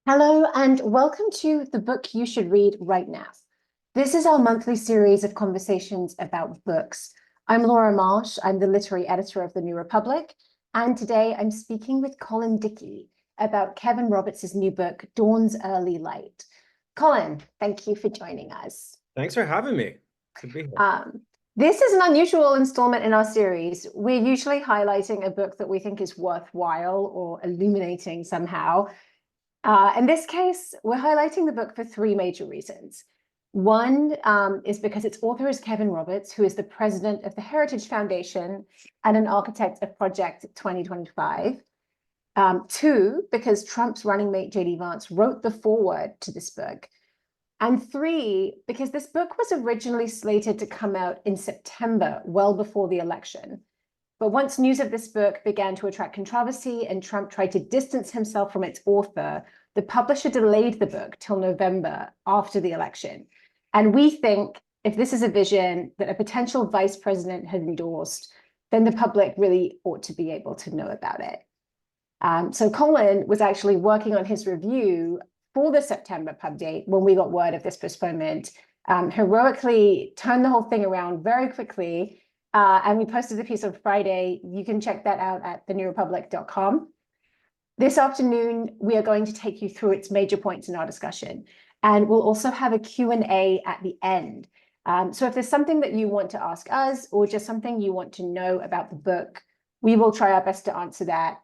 Hello, and welcome to the book you should read right now. This is our monthly series of conversations about books. I'm Laura Marsh, I'm the literary editor of The New Republic, and today I'm speaking with Colin Dickey about Kevin Roberts' new book, Dawn's Early Light. Colin, thank you for joining us. Thanks for having me. Good to be here. This is an unusual installment in our series. We're usually highlighting a book that we think is worthwhile or illuminating somehow. In this case, we're highlighting the book for three major reasons. One is because its author is Kevin Roberts, who is the president of the Heritage Foundation and an architect of Project 2025. Two, because Trump's running mate, J.D. Vance, wrote the foreword to this book. And three, because this book was originally slated to come out in September, well before the election. But once news of this book began to attract controversy and Trump tried to distance himself from its author, the publisher delayed the book till November after the election. And we think if this is a vision that a potential vice president has endorsed, then the public really ought to be able to know about it. So Colin was actually working on his review for the September pub date when we got word of this postponement, heroically turned the whole thing around very quickly. And we posted the piece on Friday. You can check that out at thenewrepublic.com. This afternoon, we are going to take you through its major points in our discussion. And we'll also have a Q&A at the end. So if there's something that you want to ask us or just something you want to know about the book, we will try our best to answer that.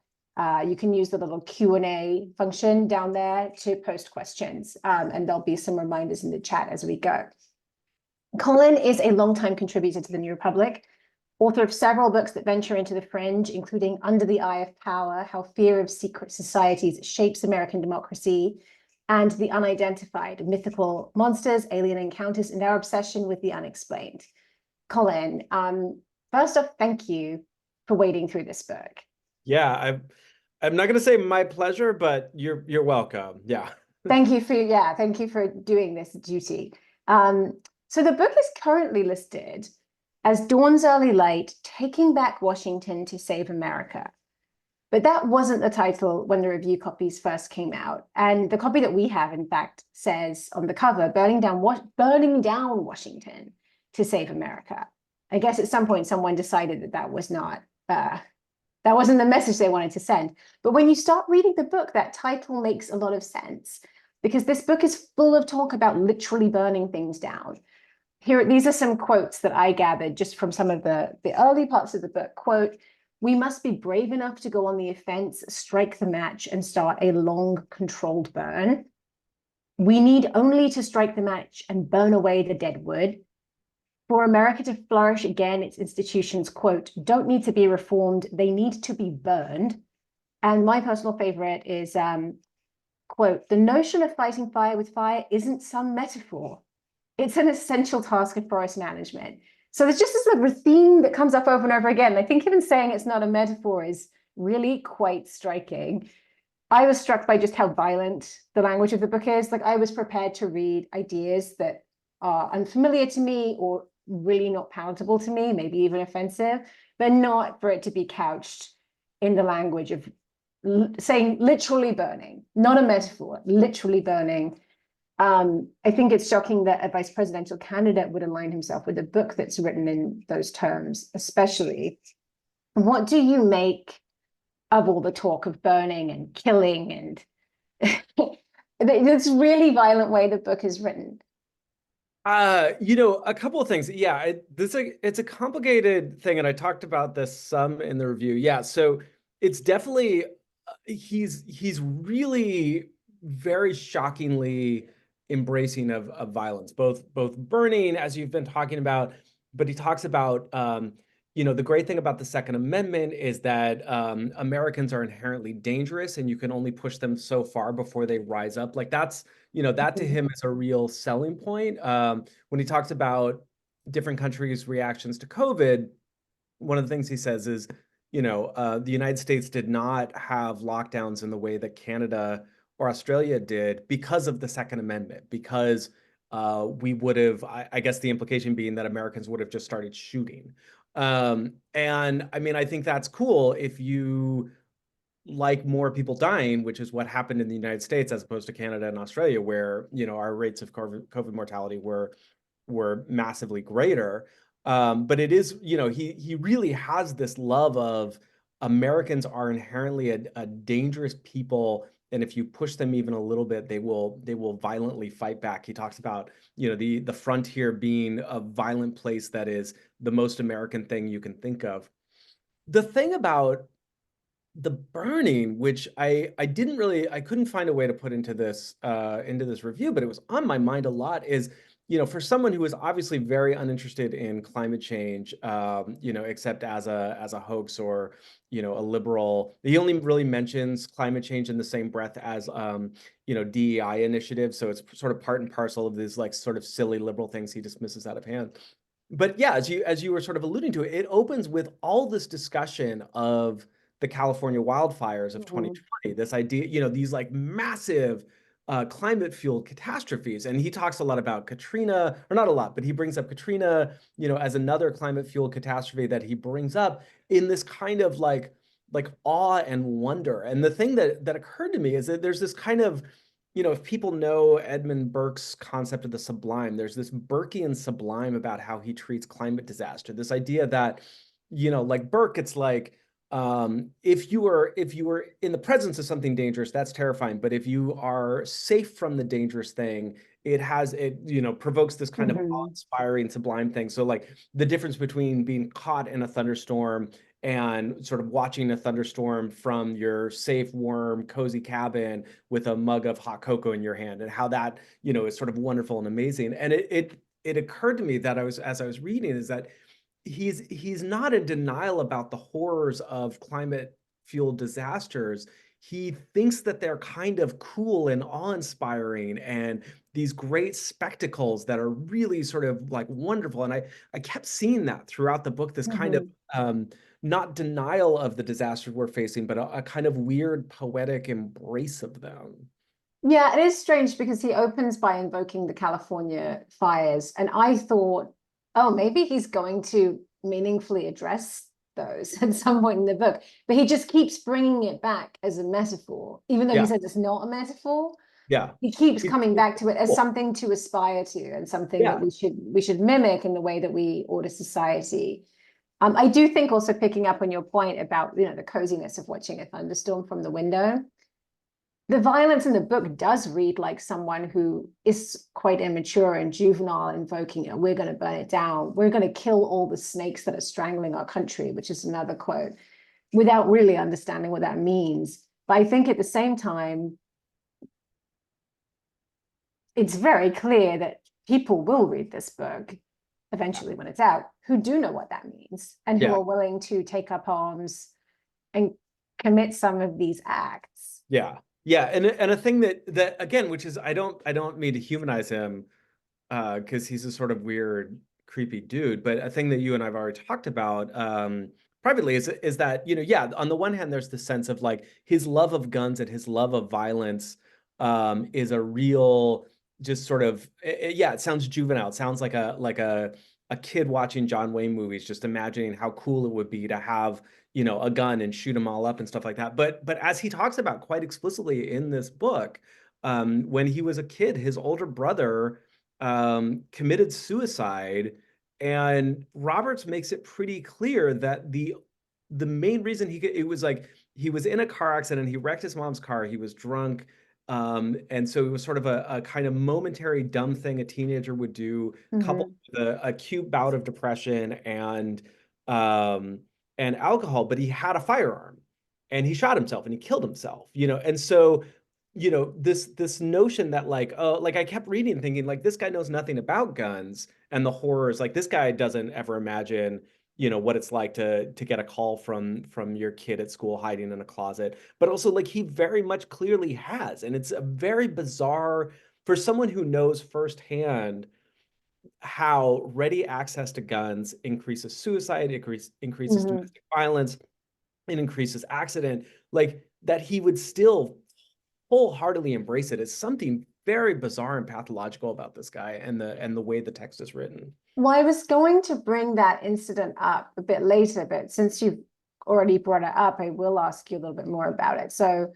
You can use the little Q&A function down there to post questions. And there'll be some reminders in the chat as we go. Colin is a longtime contributor to the New Republic, author of several books that venture into the fringe, including Under the Eye of Power, How Fear of Secret Societies Shapes American Democracy, and The Unidentified, Mythical Monsters, Alien Encounters, and Our Obsession with the Unexplained. Colin, first off, thank you for wading through this book. Yeah, I'm not going to say my pleasure, but you're welcome. Yeah. Thank you for doing this duty. So the book is currently listed as Dawn's Early Light, Taking Back Washington to Save America. But that wasn't the title when the review copies first came out. And the copy that we have, in fact, says on the cover, burning down Washington to save America. I guess at some point someone decided that that wasn't the message they wanted to send. But when you start reading the book, that title makes a lot of sense because this book is full of talk about literally burning things down. These are some quotes that I gathered just from some of the early parts of the book. Quote, "We must be brave enough to go on the offense, strike the match, and start a long, controlled burn. We need only to strike the match and burn away the dead wood. For America to flourish again, its institutions, quote, don't need to be reformed, they need to be burned." And my personal favorite is, quote, "The notion of fighting fire with fire isn't some metaphor. It's an essential task of forest management." So there's just this theme that comes up over and over again. I think even saying it's not a metaphor is really quite striking. I was struck by just how violent the language of the book is. Like I was prepared to read ideas that are unfamiliar to me or really not palatable to me, maybe even offensive, but not for it to be couched in the language of saying literally burning, not a metaphor, literally burning. I think it's shocking that a vice presidential candidate would align himself with a book that's written in those terms, especially. What do you make of all the talk of burning and killing and this really violent way the book is written? A couple of things. Yeah, it's a complicated thing, and I talked about this some in the review. Yeah, so it's definitely he's really very shockingly embracing of violence, both burning, as you've been talking about, but he talks about the great thing about the Second Amendment is that Americans are inherently dangerous, and you can only push them so far before they rise up. Like that to him is a real selling point. When he talks about different countries' reactions to COVID, one of the things he says is, the United States did not have lockdowns in the way that Canada or Australia did because of the Second Amendment, because we would have, I guess the implication being that Americans would have just started shooting. And I mean, I think that's cool if you like more people dying, which is what happened in the United States as opposed to Canada and Australia, where, you know, our rates of COVID mortality were massively greater. But it is, you know, he really has this love of Americans are inherently a dangerous people, and if you push them even a little bit, they will violently fight back. He talks about, you know, the frontier being a violent place that is the most American thing you can think of. The thing about the burning, which I didn't really, I couldn't find a way to put into this review, but it was on my mind a lot, is, you know, for someone who is obviously very uninterested in climate change, you know, except as a hoax or, you know, a liberal. He only really mentions climate change in the same breath as you know, DEI initiatives, so it's sort of part and parcel of these like sort of silly liberal things he dismisses out of hand. But yeah, as you were sort of alluding to, it opens with all this discussion of the California wildfires of 2020. This idea, you know, these like massive climate fueled catastrophes. And he talks a lot about Katrina, or not a lot, but he brings up Katrina, you know, as another climate fueled catastrophe that he brings up in this kind of like awe and wonder. And the thing that occurred to me is that there's this kind of, you know, if people know Edmund Burke's concept of the sublime, there's this Burkean sublime about how he treats climate disaster. This idea that, you know, like Burke, it's like, if you were in the presence of something dangerous, that's terrifying. But if you are safe from the dangerous thing, it you know, provokes this kind of awe-inspiring, sublime thing. So like the difference between being caught in a thunderstorm and sort of watching a thunderstorm from your safe, warm, cozy cabin with a mug of hot cocoa in your hand, and how that, you know, is sort of wonderful and amazing. And it occurred to me that as I was reading, is that he's not in denial about the horrors of climate fueled disasters. He thinks that they're kind of cool and awe-inspiring and these great spectacles that are really sort of like wonderful. And I kept seeing that throughout the book, this kind of not denial of the disasters we're facing, but a kind of weird poetic embrace of them. Yeah, it is strange because he opens by invoking the California fires. And I thought, oh, maybe he's going to meaningfully address those at some point in the book. But he just keeps bringing it back as a metaphor, even though he Yeah, says it's not a metaphor. yeah. He keeps It's coming back to it as cool. something to aspire to and something that Yeah, we should mimic in the way that we order society. I do think also, picking up on your point about, you know, the coziness of watching a thunderstorm from the window, the violence in the book does read like someone who is quite immature and juvenile, invoking, you know, we're going to burn it down, we're going to kill all the snakes that are strangling our country, which is another quote, without really understanding what that means. But I think at the same time, it's very clear that people will read this book eventually when it's out, who do know what that means and who yeah, are willing to take up arms and commit some of these acts. yeah, yeah. And a thing that again, which is, I don't mean to humanize him, because he's a sort of weird, creepy dude. But a thing that you and I've already talked about privately is that, you know, yeah, on the one hand, there's the sense of like his love of guns and his love of violence is a real, just sort of, yeah, it sounds juvenile. It sounds like a kid watching John Wayne movies, just imagining how cool it would be to have, you know, a gun and shoot them all up and stuff like that. But as he talks about quite explicitly in this book, when he was a kid, his older brother committed suicide, and Roberts makes it pretty clear that the main reason it was like he was in a car accident, he wrecked his mom's car, he was drunk, and so it was sort of a kind of momentary dumb thing a teenager would do, coupled with an acute bout of depression um, and alcohol. But he had a firearm, and he shot himself and he killed himself, you know. And so, you know, this notion that like, oh, like I kept reading thinking like this guy knows nothing about guns and the horrors. Like this guy doesn't ever imagine, you know, what it's like to get a call from your kid at school hiding in a closet. But also like he very much clearly has. And it's a very bizarre, for someone who knows firsthand how ready access to guns increases suicide, increases domestic violence, and increases accident, like that he would still wholeheartedly embrace it is something very bizarre and pathological about this guy and the way the text is written. Well, I was going to bring that incident up a bit later, but since you've already brought it up, I will ask you a little bit more about it. So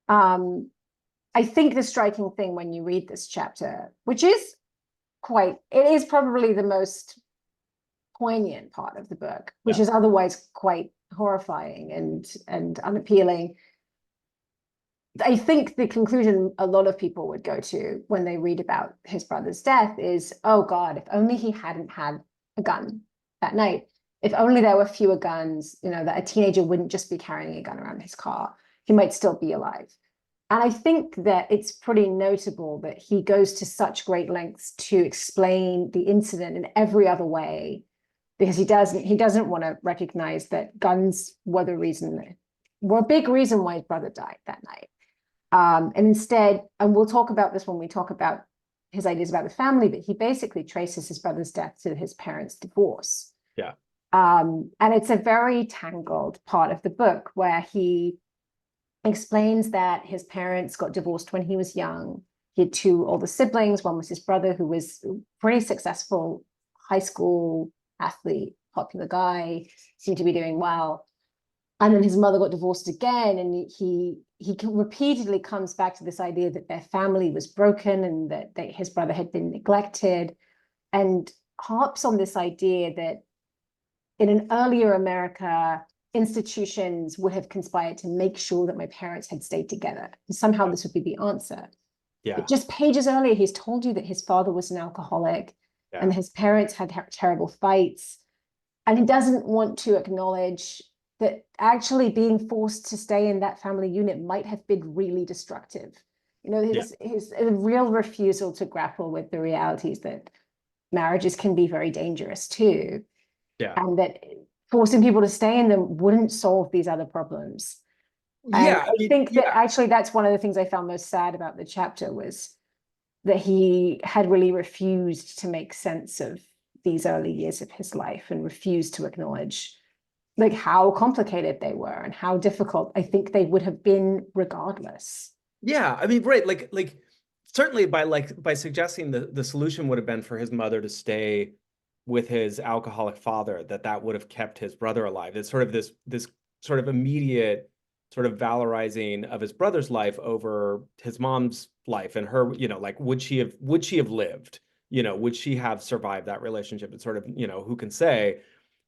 I think the striking thing when you read this chapter, which is it is probably the most poignant part of the book, which is otherwise quite horrifying and unappealing. I think the conclusion a lot of people would go to when they read about his brother's death is, oh God, if only he hadn't had a gun that night. If only there were fewer guns, that a teenager wouldn't just be carrying a gun around his car. He might still be alive. And I think that it's pretty notable that he goes to such great lengths to explain the incident in every other way, because he doesn't want to recognize that guns were a big reason why his brother died that night. And instead, and we'll talk about this when we talk about his ideas about the family, but he basically traces his brother's death to his parents' divorce. Yeah. And it's a very tangled part of the book where he explains that his parents got divorced when he was young. He had two older siblings. One was his brother, who was a pretty successful high school athlete, popular guy, seemed to be doing well. And then his mother got divorced again, and he repeatedly comes back to this idea that their family was broken and that his brother had been neglected, and harps on this idea that in an earlier America, institutions would have conspired to make sure that my parents had stayed together. And somehow this would be the answer. Yeah. But just pages earlier, he's told you that his father was an alcoholic and his parents had terrible fights. And he doesn't want to acknowledge that actually being forced to stay in that family unit might have been really destructive. His real refusal to grapple with the realities that marriages can be very dangerous too. Yeah. And that forcing people to stay in them wouldn't solve these other problems. And I think that actually that's one of the things I found most sad about the chapter, was that he had really refused to make sense of these early years of his life and refused to acknowledge how complicated they were and how difficult I think they would have been regardless. Yeah, I mean, right, like certainly by suggesting the solution would have been for his mother to stay with his alcoholic father, that would have kept his brother alive. It's sort of this sort of immediate sort of valorizing of his brother's life over his mom's life and her, would she have lived? Would she have survived that relationship? It's sort of, who can say?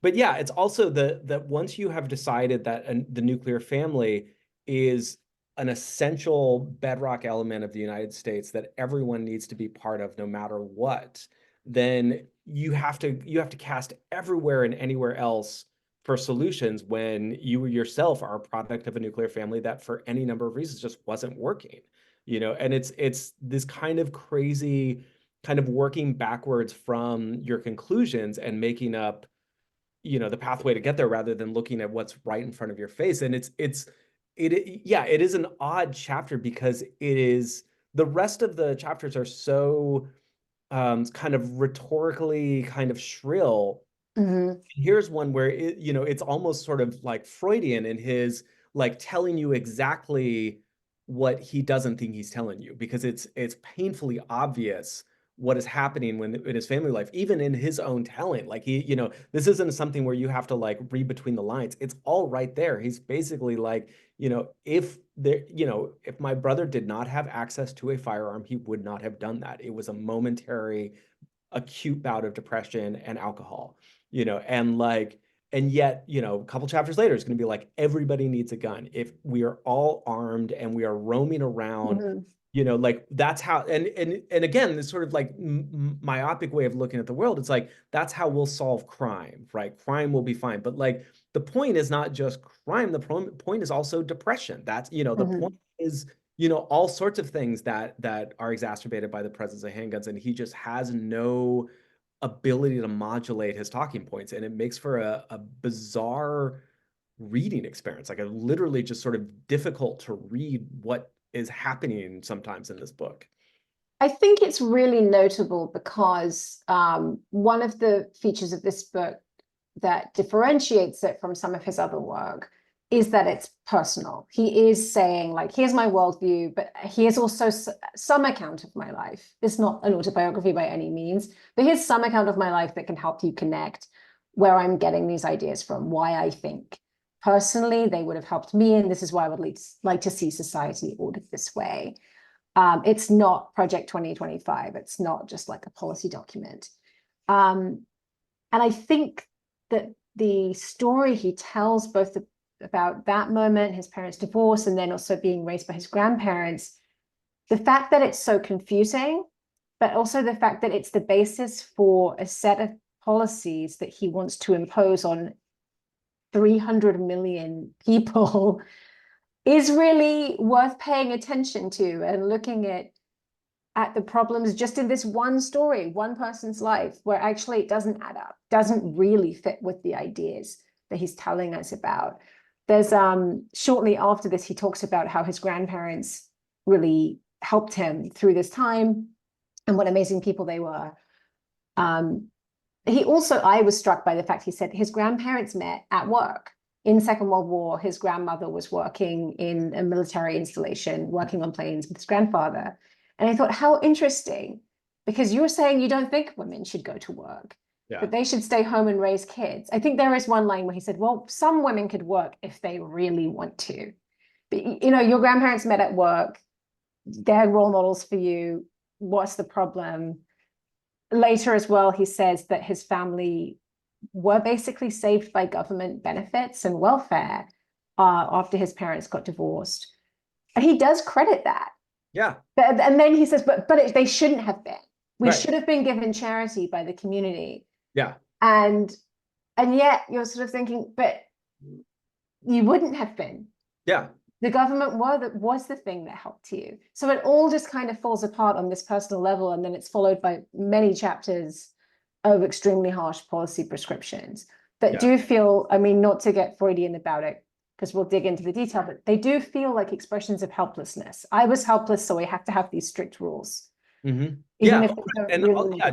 But yeah, it's also that once you have decided that the nuclear family is an essential bedrock element of the United States that everyone needs to be part of no matter what, then you have to cast everywhere and anywhere else for solutions when you yourself are a product of a nuclear family that for any number of reasons just wasn't working. And it's this kind of crazy kind of working backwards from your conclusions and making up the pathway to get there rather than looking at what's right in front of your face. And it is an odd chapter because the rest of the chapters are so kind of rhetorically kind of shrill. Mm-hmm. Here's one where it's almost sort of like Freudian in his telling you exactly what he doesn't think he's telling you, because it's painfully obvious what is happening in his family life, even in his own telling. This isn't something where you have to read between the lines. It's all right there. He's basically if my brother did not have access to a firearm, he would not have done that. It was a momentary, acute bout of depression and alcohol, and yet, a couple chapters later, it's going to be everybody needs a gun. If we are all armed and we are roaming around, Mm-hmm. That's how, and again, this sort of myopic way of looking at the world. It's that's how we'll solve crime, right? Crime will be fine. But the point is not just crime. The point is also depression. That's, the point is, all sorts of things that are exacerbated by the presence of handguns. And he just has no ability to modulate his talking points. And it makes for a bizarre reading experience, literally just sort of difficult to read what is happening sometimes in this book. I think it's really notable because one of the features of this book that differentiates it from some of his other work is that it's personal. He is saying here's my worldview, but here's also some account of my life. It's not an autobiography by any means, but here's some account of my life that can help you connect where I'm getting these ideas from, why I think personally, they would have helped me, and this is why I would like to see society ordered this way. It's not Project 2025. It's not just like a policy document. And I think that the story he tells, both about that moment, his parents' divorce, and then also being raised by his grandparents, the fact that it's so confusing, but also the fact that it's the basis for a set of policies that he wants to impose on 300 million people is really worth paying attention to and looking at the problems just in this one story, one person's life, where actually it doesn't add up, doesn't really fit with the ideas that he's telling us about. There's shortly after this, he talks about how his grandparents really helped him through this time and what amazing people they were. I was struck by the fact he said his grandparents met at work. In the Second World War, his grandmother was working in a military installation, working on planes with his grandfather. And I thought, how interesting, because you're saying you don't think women should go to work, that they should stay home and raise kids. I think there is one line where he said, well, some women could work if they really want to. But, your grandparents met at work, they're role models for you. What's the problem? Later as well, he says that his family were basically saved by government benefits and welfare after his parents got divorced. And he does credit that. Yeah. And then he says, but they shouldn't have been. We should have been given charity by the community. Yeah. And yet you're sort of thinking, but you wouldn't have been. Yeah. The government was the thing that helped you. So it all just kind of falls apart on this personal level. And then it's followed by many chapters of extremely harsh policy prescriptions that do feel, I mean, not to get Freudian about it, because we'll dig into the detail, but they do feel like expressions of helplessness. I was helpless, so we have to have these strict rules. Mm-hmm.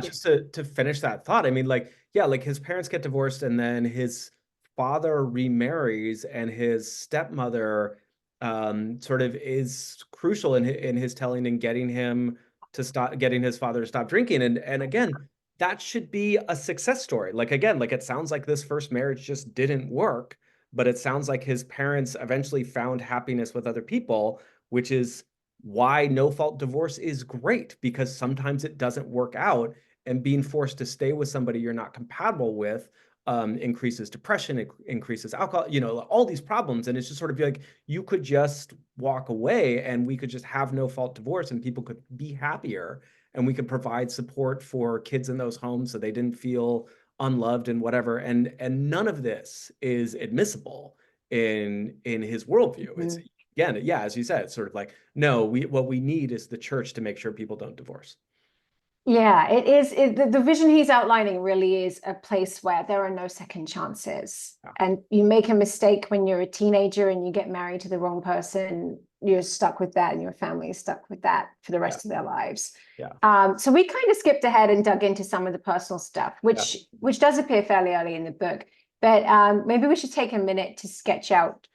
Just to finish that thought, I mean, like his parents get divorced, and then his father remarries, and his stepmother sort of is crucial in his telling and getting his father to stop drinking. And again, that should be a success story. Like, again, like it sounds like this first marriage just didn't work, but it sounds like his parents eventually found happiness with other people, which is why no-fault divorce is great, because sometimes it doesn't work out, and being forced to stay with somebody you're not compatible with increases depression, it increases alcohol, all these problems. And it's just sort of like, you could just walk away and we could just have no-fault divorce and people could be happier, and we could provide support for kids in those homes so they didn't feel unloved and whatever. And none of this is admissible in his worldview. Mm-hmm. It's, again, yeah, as you said, it's sort of like, no, what we need is the church to make sure people don't divorce. Yeah, it is. The vision he's outlining really is a place where there are no second chances. Yeah. And you make a mistake when you're a teenager and you get married to the wrong person, you're stuck with that, and your family is stuck with that for the rest of their lives. Yeah. So we kind of skipped ahead and dug into some of the personal stuff, which does appear fairly early in the book. But maybe we should take a minute to sketch out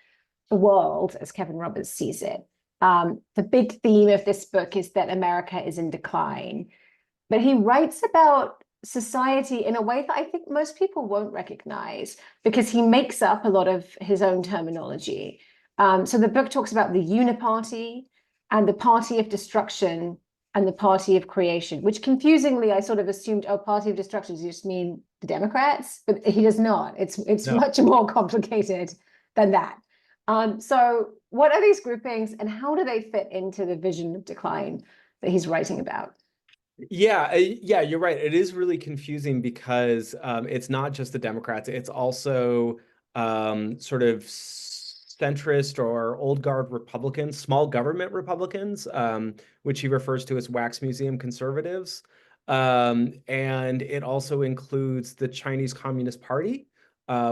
the world as Kevin Roberts sees it. The big theme of this book is that America is in decline. But he writes about society in a way that I think most people won't recognize, because he makes up a lot of his own terminology. So the book talks about the uniparty and the party of destruction and the party of creation, which confusingly I sort of assumed, party of destruction, does you just mean the Democrats? But he does not. It's much more complicated than that. So what are these groupings and how do they fit into the vision of decline that he's writing about? Yeah, you're right. It is really confusing because it's not just the Democrats. It's also sort of centrist or old guard Republicans, small government Republicans, which he refers to as wax museum conservatives. And it also includes the Chinese Communist Party,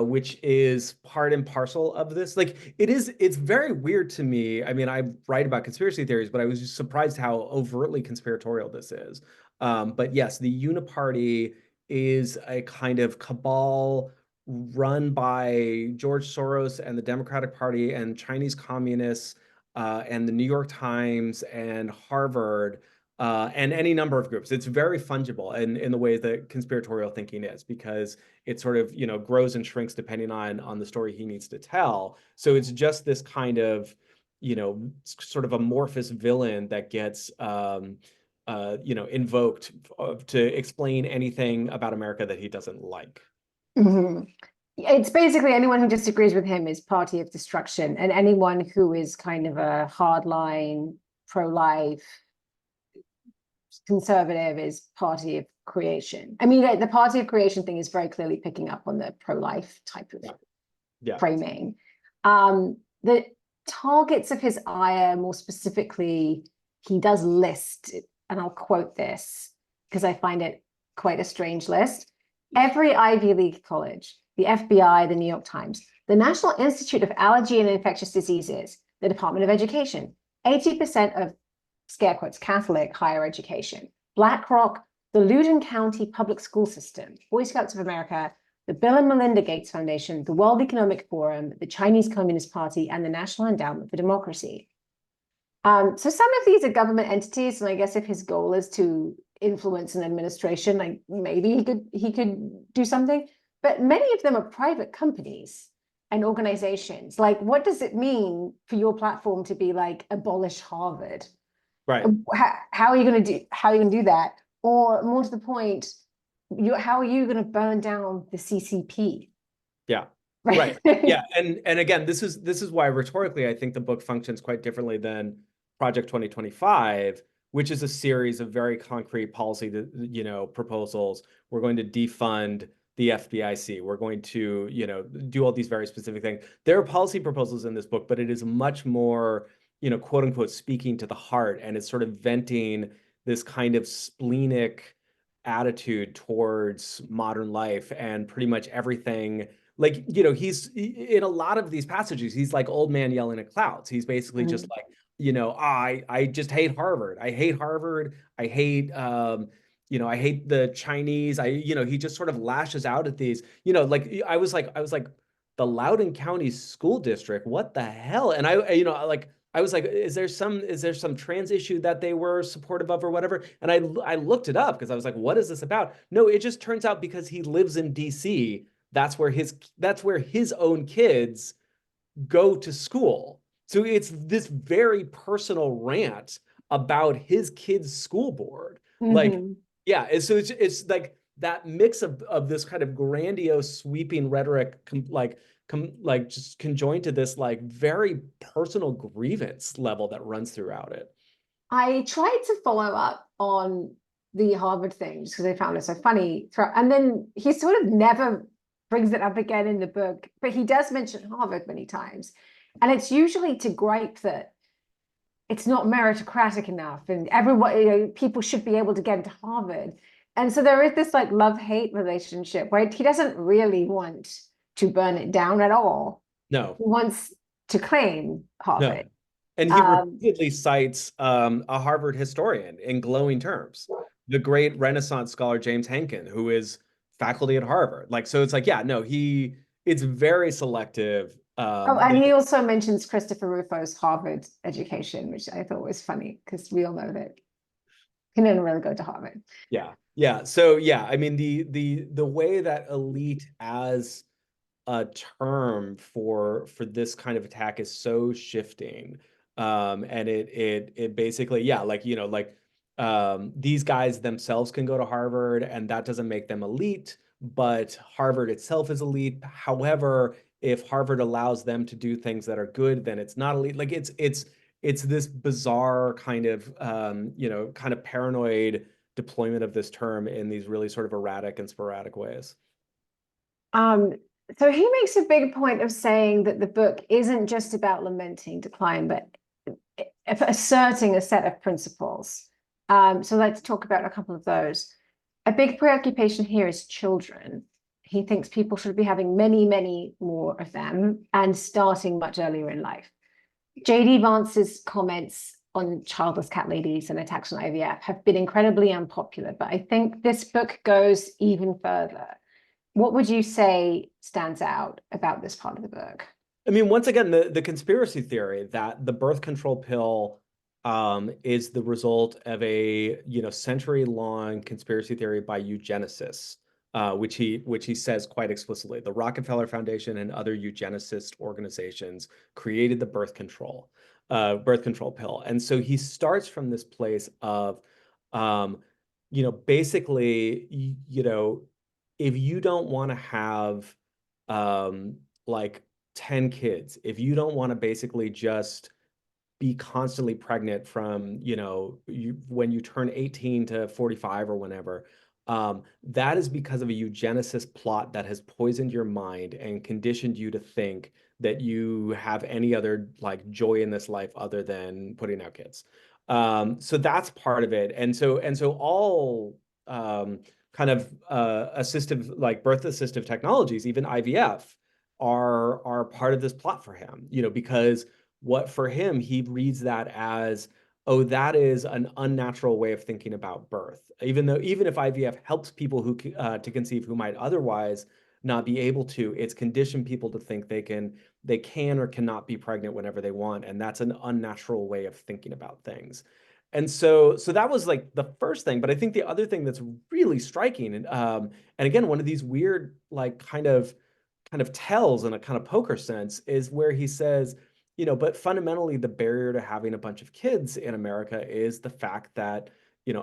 which is part and parcel of this. Like, it's very weird to me. I mean, I write about conspiracy theories, but I was just surprised how overtly conspiratorial this is. But yes, the Uniparty is a kind of cabal run by George Soros and the Democratic Party and Chinese communists and the New York Times and Harvard, and any number of groups. It's very fungible in the way that conspiratorial thinking is, because it sort of, grows and shrinks depending on the story he needs to tell. So it's just this kind of, sort of amorphous villain that gets invoked to explain anything about America that he doesn't like. Mhm. It's basically anyone who disagrees with him is party of destruction, and anyone who is kind of a hardline, pro-life, conservative is party of creation. I mean, the party of creation thing is very clearly picking up on the pro-life type of framing. The targets of his ire, more specifically, he does list, and I'll quote this because I find it quite a strange list. Every Ivy League college, the FBI, the New York Times, the National Institute of Allergy and Infectious Diseases, the Department of Education, 80% of, scare quotes, Catholic higher education, BlackRock, the Loudoun County Public School System, Boy Scouts of America, the Bill and Melinda Gates Foundation, the World Economic Forum, the Chinese Communist Party, and the National Endowment for Democracy. So some of these are government entities, and I guess if his goal is to influence an administration, like maybe he could do something. But many of them are private companies and organizations. Like, what does it mean for your platform to be like abolish Harvard? Right. How are you going to do that? Or more to the point, how are you going to burn down the CCP? Yeah. Right. Yeah. And again, this is why rhetorically I think the book functions quite differently than Project 2025, which is a series of very concrete policy, proposals. We're going to defund the FDIC. We're going to, do all these very specific things. There are policy proposals in this book, but it is much more, quote unquote, speaking to the heart, and it's sort of venting this kind of splenic attitude towards modern life and pretty much everything. Like, he's in a lot of these passages, he's like old man yelling at clouds. He's basically just like, I just hate Harvard. I hate Harvard. I hate, I hate the Chinese. He just sort of lashes out at these, like, I was like, the Loudoun County School District, what the hell? And I was like, is there some trans issue that they were supportive of or whatever? And I looked it up because I was like, what is this about? No, it just turns out because he lives in DC, that's where his own kids go to school. So it's this very personal rant about his kid's school board. Like, yeah, so it's like that mix of this kind of grandiose, sweeping rhetoric, like just conjoined to this like very personal grievance level that runs throughout it. I tried to follow up on the Harvard thing just because I found it so funny. And then he sort of never brings it up again in the book, but he does mention Harvard many times. And it's usually to gripe that it's not meritocratic enough and everyone, people should be able to get into Harvard. And so there is this like love-hate relationship, right? He doesn't really want to burn it down at all. No. He wants to claim Harvard. No. And he repeatedly cites a Harvard historian in glowing terms, the great Renaissance scholar James Henkin, who is faculty at Harvard. Like, so it's like, yeah, no, it's very selective. And he also mentions Christopher Rufo's Harvard education, which I thought was funny because we all know that he didn't really go to Harvard. Yeah, yeah. So yeah, I mean the way that elite as a term for this kind of attack is so shifting, and it basically, yeah, like these guys themselves can go to Harvard, and that doesn't make them elite, but Harvard itself is elite. However, if Harvard allows them to do things that are good, then it's not elite. Like it's this bizarre kind of kind of paranoid deployment of this term in these really sort of erratic and sporadic ways. So he makes a big point of saying that the book isn't just about lamenting decline, but asserting a set of principles. So let's talk about a couple of those. A big preoccupation here is children. He thinks people should be having many, many more of them and starting much earlier in life. J.D. Vance's comments on childless cat ladies and attacks on IVF have been incredibly unpopular, but I think this book goes even further. What would you say stands out about this part of the book? I mean, once again, the conspiracy theory that the birth control pill is the result of a century-long conspiracy theory by eugenicists, which he says quite explicitly. The Rockefeller Foundation and other eugenicist organizations created the birth control pill, and so he starts from this place of, basically, if you don't want to have like 10 kids, if you don't want to basically just be constantly pregnant from, when you turn 18 to 45 or whenever, that is because of a eugenicist plot that has poisoned your mind and conditioned you to think that you have any other like joy in this life other than putting out kids. So that's part of it. And so all kind of assistive, like birth assistive technologies, even IVF, are part of this plot for him, because what for him, he reads that as, oh, that is an unnatural way of thinking about birth. Even if IVF helps people who to conceive who might otherwise not be able to, it's conditioned people to think they can or cannot be pregnant whenever they want, and that's an unnatural way of thinking about things. And so that was like the first thing. But I think the other thing that's really striking, and again, one of these weird like kind of tells in a kind of poker sense, is where he says, but fundamentally, the barrier to having a bunch of kids in America is the fact that,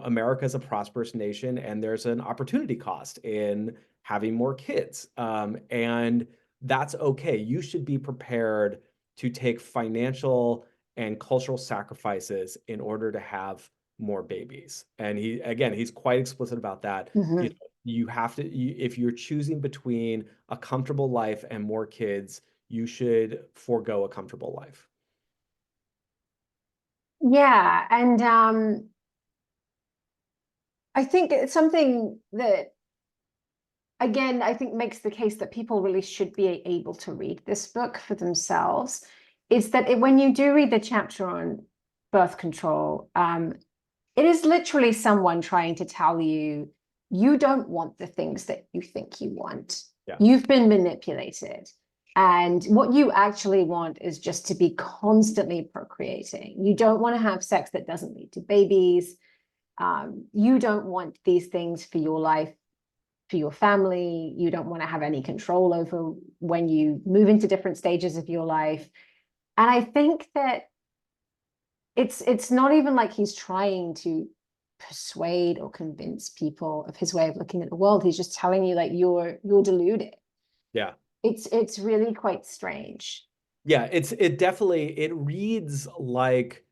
America is a prosperous nation and there's an opportunity cost in having more kids. And that's okay. You should be prepared to take financial and cultural sacrifices in order to have more babies. And he's quite explicit about that. Mhm. You have to, if you're choosing between a comfortable life and more kids, you should forego a comfortable life. Yeah, and I think it's something that, again, I think makes the case that people really should be able to read this book for themselves, is that when you do read the chapter on birth control, it is literally someone trying to tell you, you don't want the things that you think you want. Yeah. You've been manipulated. And what you actually want is just to be constantly procreating. You don't want to have sex that doesn't lead to babies. You don't want these things for your life, for your family. You don't want to have any control over when you move into different stages of your life. And I think that it's not even like he's trying to persuade or convince people of his way of looking at the world. He's just telling you like you're deluded. Yeah. It's really quite strange. Yeah, it reads like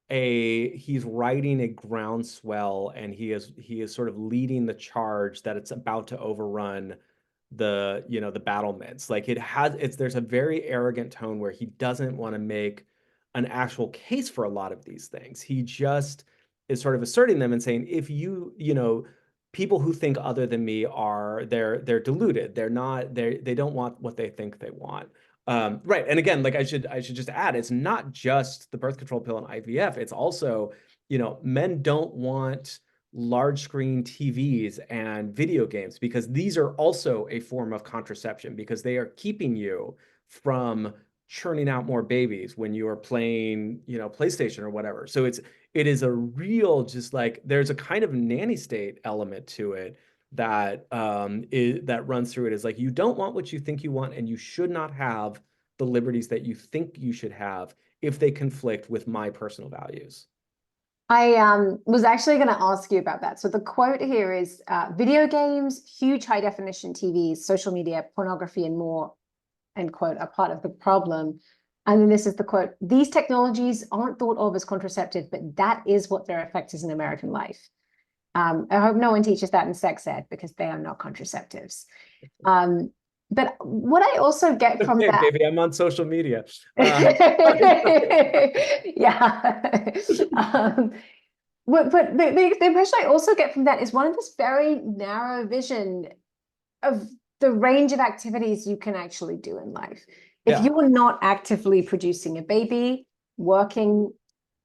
he's writing a groundswell, and he is sort of leading the charge that it's about to overrun the battlements. Like there's a very arrogant tone where he doesn't want to make an actual case for a lot of these things. He just is sort of asserting them and saying, if people who think other than me they're deluded. They don't want what they think they want. Right. And again, like I should just add, it's not just the birth control pill and IVF. It's also, men don't want large screen TVs and video games, because these are also a form of contraception, because they are keeping you from churning out more babies when you are playing, PlayStation or whatever. So it is a real, just like, there's a kind of nanny state element to it that that runs through it. Is like, you don't want what you think you want, and you should not have the liberties that you think you should have if they conflict with my personal values. I was actually going to ask you about that. So the quote here is, video games, huge high definition TVs, social media, pornography, and more, end quote, are part of the problem. And then this is the quote: these technologies aren't thought of as contraceptive, but that is what their effect is in American life. I hope no one teaches that in sex ed, because they are not contraceptives. But what I also get from that, baby, I'm on social media. Yeah. But the impression I also get from that is one of this very narrow vision of the range of activities you can actually do in life. If Yeah. you are not actively producing a baby, working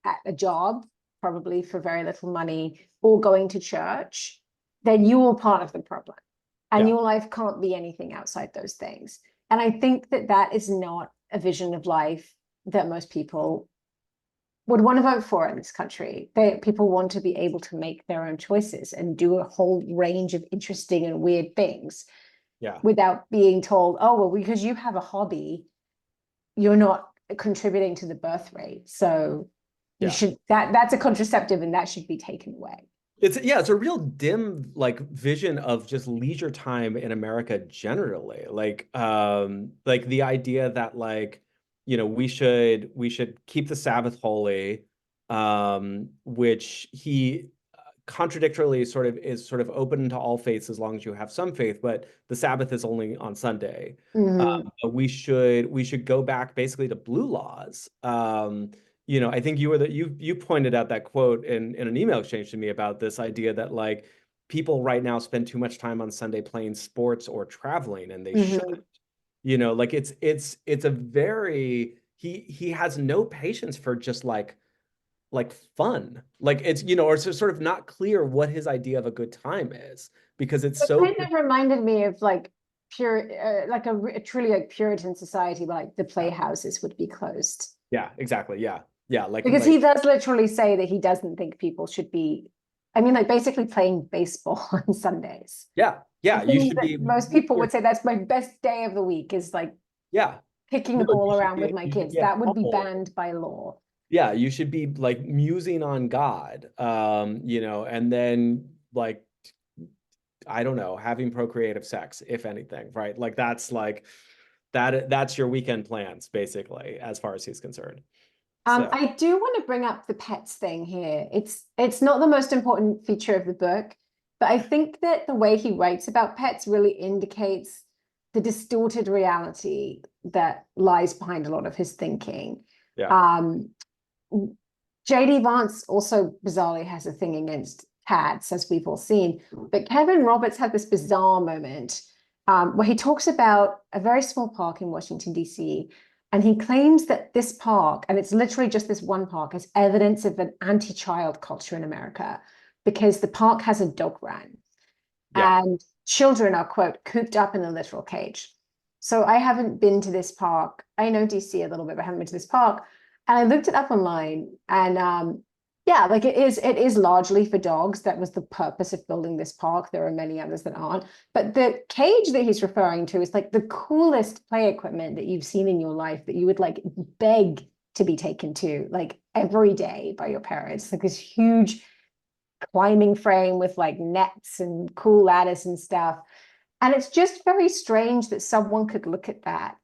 at a job, probably for very little money, or going to church, then you are part of the problem. And Yeah. your life can't be anything outside those things. And I think that is not a vision of life that most people would want to vote for in this country. People want to be able to make their own choices and do a whole range of interesting and weird things Yeah. without being told, oh, well, because you have a hobby, you're not contributing to the birth rate. So you Yeah. should, that's a contraceptive and that should be taken away. It's a real dim like vision of just leisure time in America generally. Like the idea that like, you know, we should keep the Sabbath holy, which he contradictorily sort of is sort of open to all faiths as long as you have some faith, but the Sabbath is only on Sunday. We should go back basically to blue laws. You know, I think you pointed out that quote in an email exchange to me about this idea that like people right now spend too much time on Sunday playing sports or traveling, and they shouldn't. You know, like it's a very he has no patience for just like fun. Like it's, you know, or it's just sort of not clear what his idea of a good time is because it's It so kind of reminded me of like like a truly like Puritan society where like the playhouses would be closed. yeah, exactly. Yeah. Yeah, Because he does literally say that he doesn't think people should be, I mean, like basically playing baseball on Sundays. yeah, The yeah, you thing should that be most people would say that's my best day of the week is like yeah. kicking No, the ball around with my you should kids. be at That would be home. banned by law. Yeah, you should be like musing on God. You know, and then like I don't know, having procreative sex, if anything, right? Like that's your weekend plans, basically, as far as he's concerned. So I do want to bring up the pets thing here. It's not the most important feature of the book, but I think that the way he writes about pets really indicates the distorted reality that lies behind a lot of his thinking. yeah. Um, JD Vance also bizarrely has a thing against cats, as we've all seen. But Kevin Roberts had this bizarre moment where he talks about a very small park in Washington, D.C. And he claims that this park, and it's literally just this one park, is evidence of an anti-child culture in America because the park has a dog run Yeah. and children are, quote, cooped up in a literal cage. So I haven't been to this park. I know DC a little bit, but I haven't been to this park. And I looked it up online and yeah, like it is largely for dogs. That was the purpose of building this park. There are many others that aren't. But the cage that he's referring to is like the coolest play equipment that you've seen in your life that you would like beg to be taken to like every day by your parents. Like this huge climbing frame with like nets and cool lattice and stuff. And it's just very strange that someone could look at that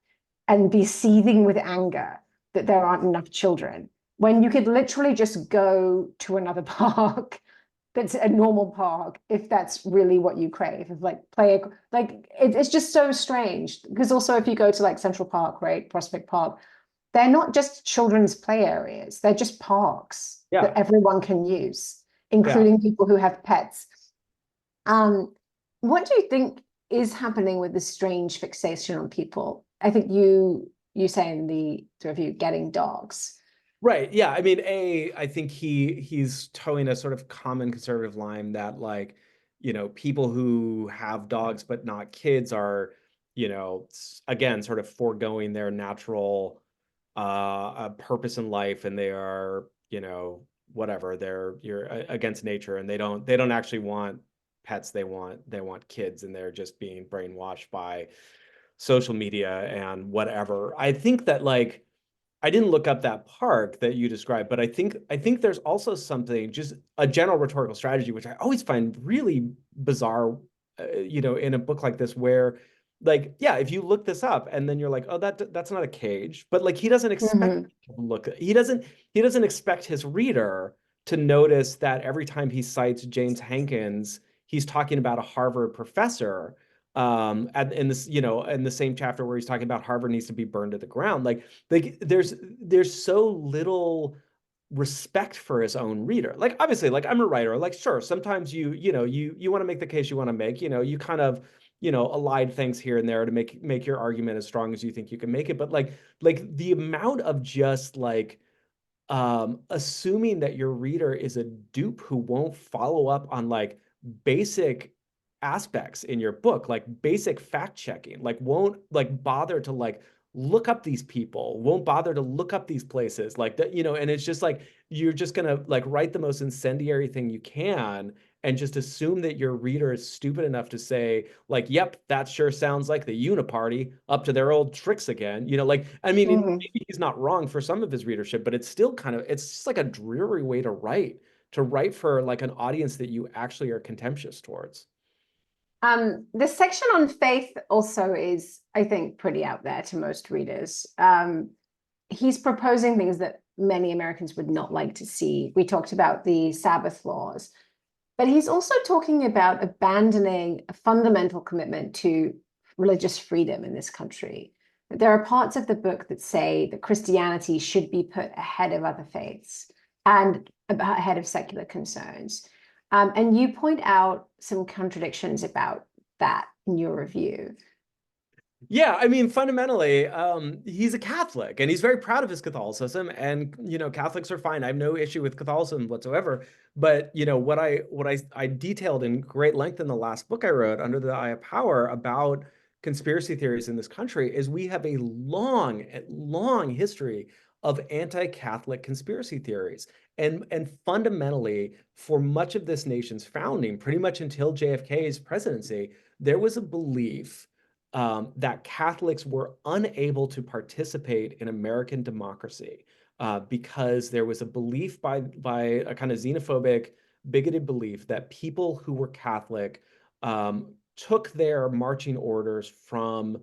and be seething with anger that there aren't enough children when you could literally just go to another park that's a normal park if that's really what you crave. If like play like it's just so strange because also if you go to like Central Park, right, Prospect Park, they're not just children's play areas, they're just parks that Yeah. everyone can use, Yeah. including people who have pets. um what do you think is happening with this strange fixation on people? I think you say in the review getting dogs. Right. Yeah. I mean, I think he's towing a sort of common conservative line that like, you know, people who have dogs but not kids are, you know, again, sort of foregoing their natural purpose in life, and they are, you know, whatever, you're against nature, and they don't actually want pets. They want kids, and they're just being brainwashed by social media and whatever. I think that like I didn't look up that park that you described, but I think there's also something, just a general rhetorical strategy, which I always find really bizarre, you know, in a book like this, where, like, yeah, if you look this up and then you're like, oh, that's not a cage, but like he doesn't expect Mhm. to look, he doesn't expect his reader to notice that every time he cites James Hankins, he's talking about a Harvard professor in this, you know, in the same chapter where he's talking about Harvard needs to be burned to the ground. Like there's so little respect for his own reader. Like obviously, like I'm a writer, like sure, sometimes you know, you want to make the case you want to make, you know, you kind of, you know, allied things here and there to make your argument as strong as you think you can make it. But like the amount of just like assuming that your reader is a dupe who won't follow up on like basic aspects in your book, like basic fact checking, like won't like bother to like look up these people, won't bother to look up these places, like that, you know, and it's just like you're just gonna like write the most incendiary thing you can and just assume that your reader is stupid enough to say, like, yep, that sure sounds like the Uniparty up to their old tricks again. You know, like, I mean, maybe he's not wrong for some of his readership, but it's still kind of, it's just like a dreary way to write for like an audience that you actually are contemptuous towards. The section on faith also is, I think, pretty out there to most readers. He's proposing things that many Americans would not like to see. We talked about the Sabbath laws, but he's also talking about abandoning a fundamental commitment to religious freedom in this country. There are parts of the book that say that Christianity should be put ahead of other faiths and ahead of secular concerns. And you point out some contradictions about that in your review. Yeah, I mean, fundamentally, he's a Catholic and he's very proud of his Catholicism. And you know, Catholics are fine. I have no issue with Catholicism whatsoever. But you know, what I detailed in great length in the last book I wrote, Under the Eye of Power, about conspiracy theories in this country, is we have a long history of anti-Catholic conspiracy theories. And fundamentally, for much of this nation's founding, pretty much until JFK's presidency, there was a belief that Catholics were unable to participate in American democracy because there was a belief by a kind of xenophobic, bigoted belief that people who were Catholic took their marching orders from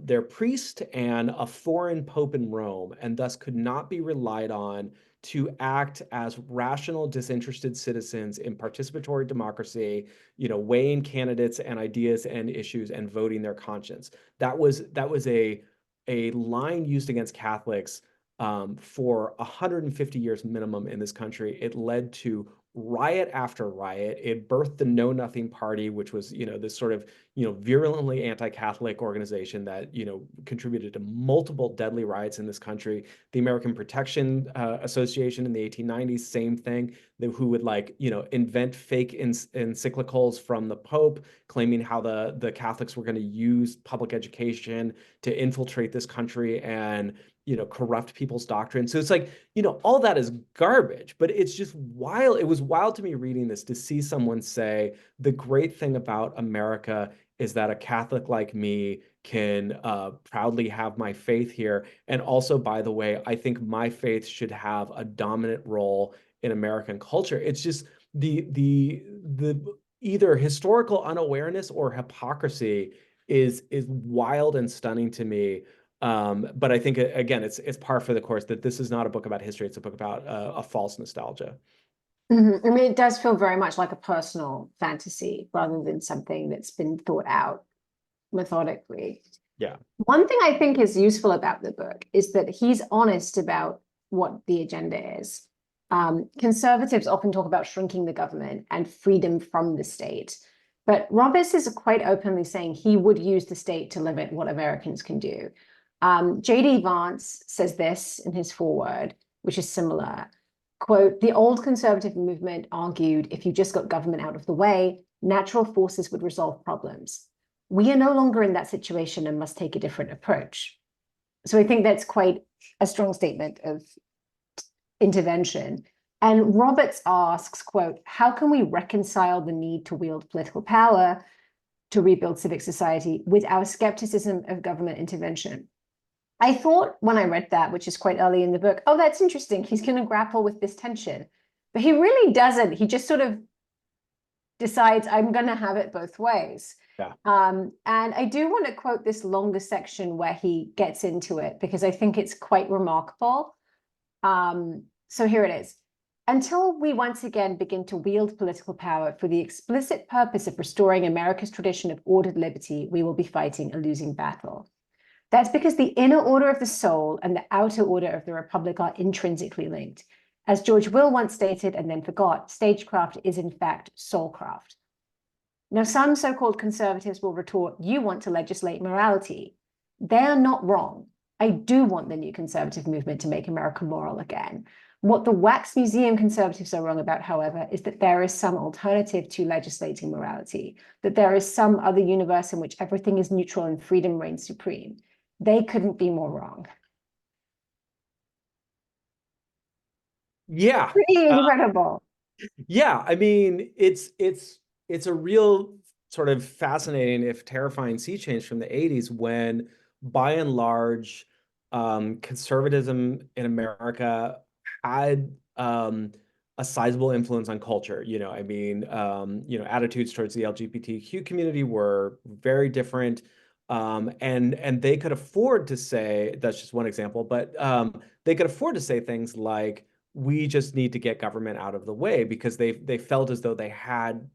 their priest and a foreign pope in Rome, and thus could not be relied on to act as rational, disinterested citizens in participatory democracy, you know, weighing candidates and ideas and issues and voting their conscience. That was a line used against Catholics for 150 years minimum in this country. It led to riot after riot. It birthed the Know Nothing Party, which was, you know, this sort of, you know, virulently anti-Catholic organization that, you know, contributed to multiple deadly riots in this country. The American Protection Association in the 1890s, same thing, who would, like, you know, invent fake encyclicals from the Pope, claiming how the Catholics were going to use public education to infiltrate this country and, you know, corrupt people's doctrine. So it's like, you know, all that is garbage, but it's just wild. It was wild to me reading this to see someone say the great thing about America is that a Catholic like me can proudly have my faith here. And also, by the way, I think my faith should have a dominant role in American culture. It's just the either historical unawareness or hypocrisy is wild and stunning to me. But I think, again, it's par for the course that this is not a book about history. It's a book about a false nostalgia. I mean, it does feel very much like a personal fantasy rather than something that's been thought out methodically. Yeah. One thing I think is useful about the book is that he's honest about what the agenda is. Conservatives often talk about shrinking the government and freedom from the state. But Roberts is quite openly saying he would use the state to limit what Americans can do. J.D. Vance says this in his foreword, which is similar. Quote, the old conservative movement argued if you just got government out of the way, natural forces would resolve problems. We are no longer in that situation and must take a different approach. So I think that's quite a strong statement of intervention. And Roberts asks, quote, how can we reconcile the need to wield political power to rebuild civic society with our skepticism of government intervention? I thought when I read that, which is quite early in the book, oh, that's interesting. He's going to grapple with this tension. But he really doesn't. He just sort of decides, I'm going to have it both ways. Yeah. And I do want to quote this longer section where he gets into it, because I think it's quite remarkable. So here it is. Until we once again begin to wield political power for the explicit purpose of restoring America's tradition of ordered liberty, we will be fighting a losing battle. That's because the inner order of the soul and the outer order of the republic are intrinsically linked. As George Will once stated and then forgot, stagecraft is in fact soulcraft. Now, some so-called conservatives will retort, you want to legislate morality. They are not wrong. I do want the new conservative movement to make America moral again. What the Wax Museum conservatives are wrong about, however, is that there is some alternative to legislating morality, that there is some other universe in which everything is neutral and freedom reigns supreme. they couldn't be more wrong. Yeah. Pretty incredible. Yeah, I mean, it's a real sort of fascinating, if terrifying, sea change from the 80s when, by and large, conservatism in America had a sizable influence on culture. I mean, attitudes towards the LGBTQ community were very different. And they could afford to say, that's just one example, but they could afford to say things like, we just need to get government out of the way, because they felt as though they had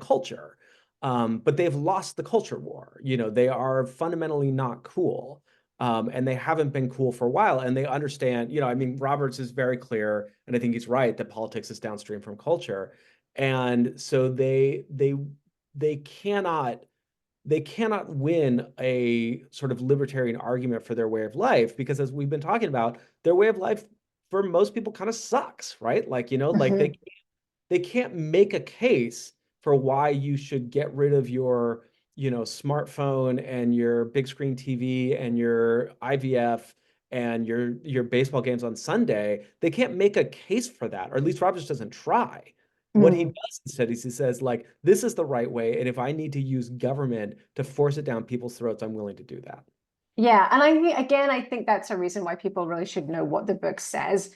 culture. But they've lost the culture war. They are fundamentally not cool. And they haven't been cool for a while. And they understand, I mean, Roberts is very clear, and I think he's right, that politics is downstream from culture. And so they cannot win a sort of libertarian argument for their way of life, because, as we've been talking about, their way of life for most people kind of sucks, right? Like, like Mhm. they can't make a case for why you should get rid of your, smartphone and your big screen TV and your IVF and your baseball games on Sunday. They can't make a case for that, or at least Roberts doesn't try. What he Mm. does instead is he says, like, this is the right way, and if I need to use government to force it down people's throats, I'm willing to do that. Yeah, and I think again, I think that's a reason why people really should know what the book says,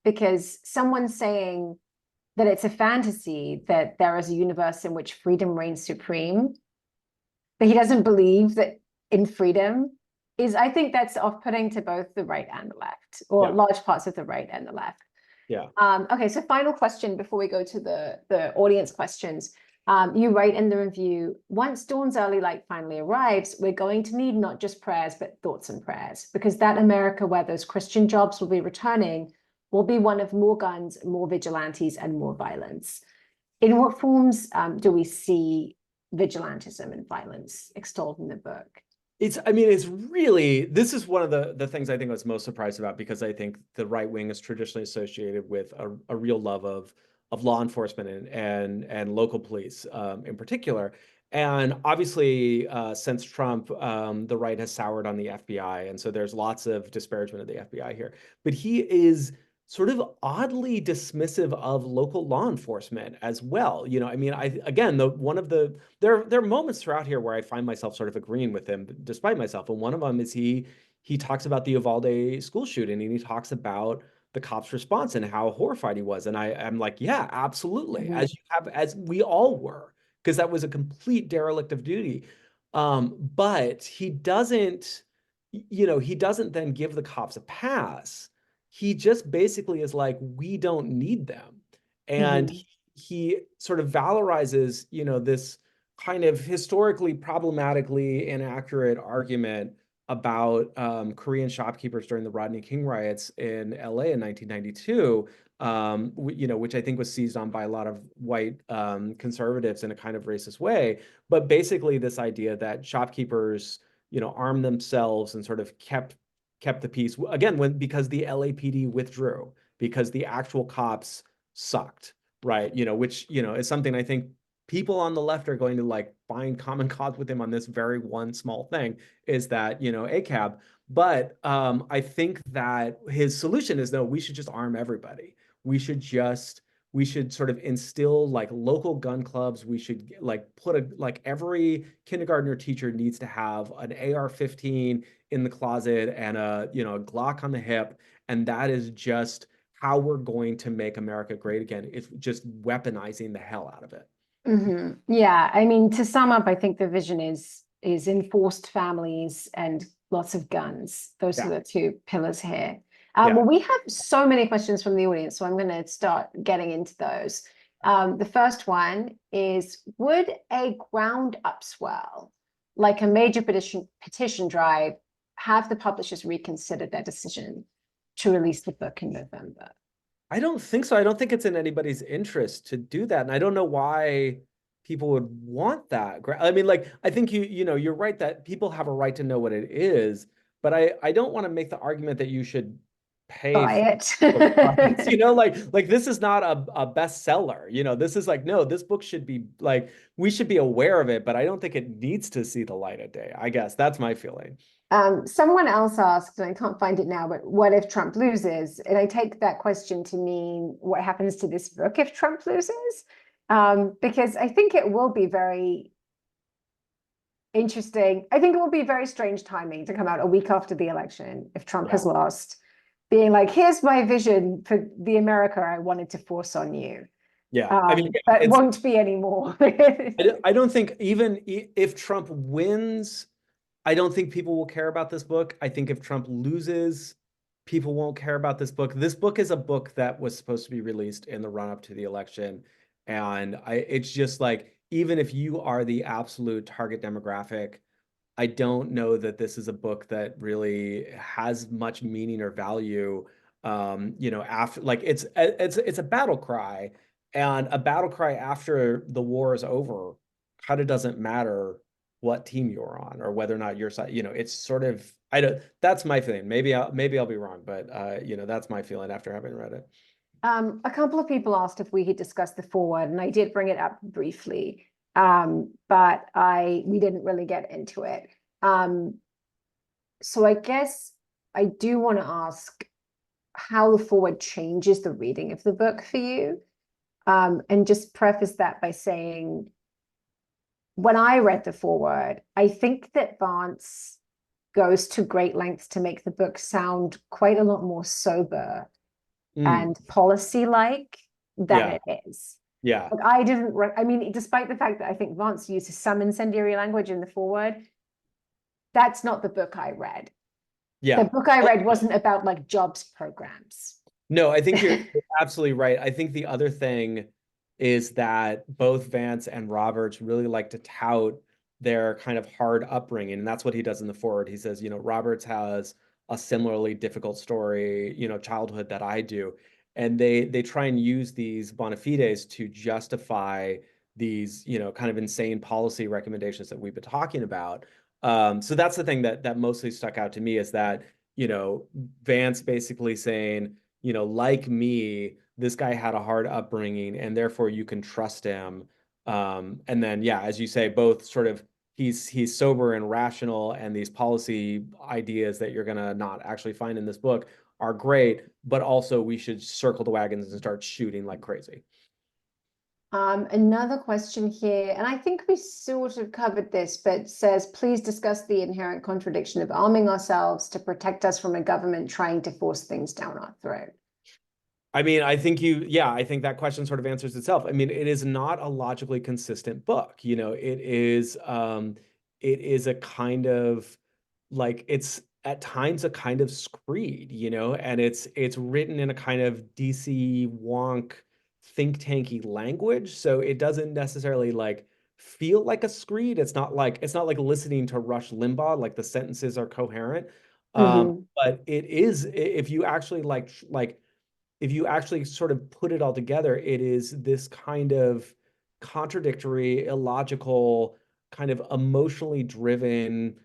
because someone saying that it's a fantasy that there is a universe in which freedom reigns supreme, but he doesn't believe that in freedom is, I think that's off-putting to both the right and the left, or Yeah, large parts of the right and the left. yeah. Okay, so final question before we go to the audience questions. You write in the review, once dawn's early light finally arrives, we're going to need not just prayers, but thoughts and prayers, because that America where those Christian jobs will be returning will be one of more guns, more vigilantes, and more violence. In what forms do we see vigilantism and violence extolled in the book? I mean, it's really, this is one of the things I think I was most surprised about, because I think the right wing is traditionally associated with a real love of law enforcement and local police, in particular. And obviously, since Trump, the right has soured on the FBI, and so there's lots of disparagement of the FBI here. But he is sort of oddly dismissive of local law enforcement as well. I mean, again, there are moments throughout here where I find myself sort of agreeing with him despite myself. And one of them is he talks about the Uvalde school shooting, and he talks about the cop's response and how horrified he was. And I'm like, yeah, absolutely, Mhm. as we all were, because that was a complete derelict of duty. But he doesn't then give the cops a pass. He just basically is like, we don't need them. And Mhm. he sort of valorizes, this kind of historically problematically inaccurate argument about Korean shopkeepers during the Rodney King riots in LA in 1992, which I think was seized on by a lot of white conservatives in a kind of racist way. But basically, this idea that shopkeepers, armed themselves and sort of kept the peace again because the LAPD withdrew, because the actual cops sucked, right? Which is something I think people on the left are going to like find common cause with him on. This very one small thing is that ACAB. But I think that his solution is, no, we should just arm everybody. We should sort of instill like local gun clubs. We should like like every kindergartner teacher needs to have an AR-15 in the closet and a Glock on the hip, and that is just how we're going to make America great again. It's just weaponizing the hell out of it. Yeah, I mean, to sum up, I think the vision is enforced families and lots of guns. Those are Yeah, the two pillars here. yeah. Well, we have so many questions from the audience, so I'm going to start getting into those. The first one is, would a ground up swell, like a major petition drive, have the publishers reconsider their decision to release the book in November? I don't think so. I don't think it's in anybody's interest to do that. And I don't know why people would want that. I mean, like, I think you're right that people have a right to know what it is, but I don't want to make the argument that you should pay Buy for it. price. Like this is not a bestseller. This is like, no, this book should be like, we should be aware of it, but I don't think it needs to see the light of day. I guess that's my feeling. Someone else asked, and I can't find it now, but what if Trump loses? And I take that question to mean what happens to this book if Trump loses? Because I think it will be very interesting. I think it will be very strange timing to come out a week after the election if Trump has lost, being like, here's my vision for the America I wanted to force on you. Yeah. I mean, but it won't be anymore. I don't think even if Trump wins, I don't think people will care about this book. I think if Trump loses, people won't care about this book. This book is a book that was supposed to be released in the run-up to the election. And it's just like, even if you are the absolute target demographic, I don't know that this is a book that really has much meaning or value. After, like, it's a battle cry, and a battle cry after the war is over kind of doesn't matter what team you're on or whether or not you're side. It's sort of, I don't. That's my feeling. Maybe I'll be wrong, but that's my feeling after having read it. A couple of people asked if we had discussed the foreword, and I did bring it up briefly, but we didn't really get into it. So I guess I do want to ask how the foreword changes the reading of the book for you, and just preface that by saying, when I read the foreword, I think that Vance goes to great lengths to make the book sound quite a lot more sober and policy-like than it is. Yeah. Like I mean, despite the fact that I think Vance uses some incendiary language in the foreword, that's not the book I read. Yeah. The book I read wasn't about like jobs programs. No, I think you're absolutely right. I think the other thing is that both Vance and Roberts really like to tout their kind of hard upbringing. And that's what he does in the foreword. He says, Roberts has a similarly difficult story, childhood that I do. And they try and use these bona fides to justify these, kind of insane policy recommendations that we've been talking about. So that's the thing that mostly stuck out to me, is that, Vance basically saying, like me, this guy had a hard upbringing and therefore you can trust him. And then, yeah, as you say, both sort of, he's sober and rational, and these policy ideas that you're going to not actually find in this book are great, but also we should circle the wagons and start shooting like crazy. Another question here, and I think we sort of covered this, but says, please discuss the inherent contradiction of arming ourselves to protect us from a government trying to force things down our throat. I mean, I think I think that question sort of answers itself. I mean, it is not a logically consistent book. It is a kind of, like, it's at times a kind of screed, and it's written in a kind of DC wonk think tanky language. So it doesn't necessarily like feel like a screed. It's not like listening to Rush Limbaugh, like the sentences are coherent. But it is, if you actually if you actually sort of put it all together, it is this kind of contradictory, illogical, kind of emotionally driven,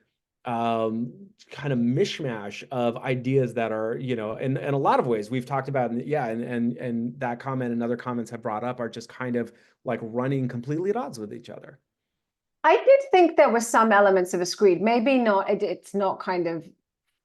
kind of mishmash of ideas that are, in a lot of ways we've talked about. And that comment and other comments have brought up are just kind of like running completely at odds with each other. I did think there were some elements of a screed, maybe not, it's not kind of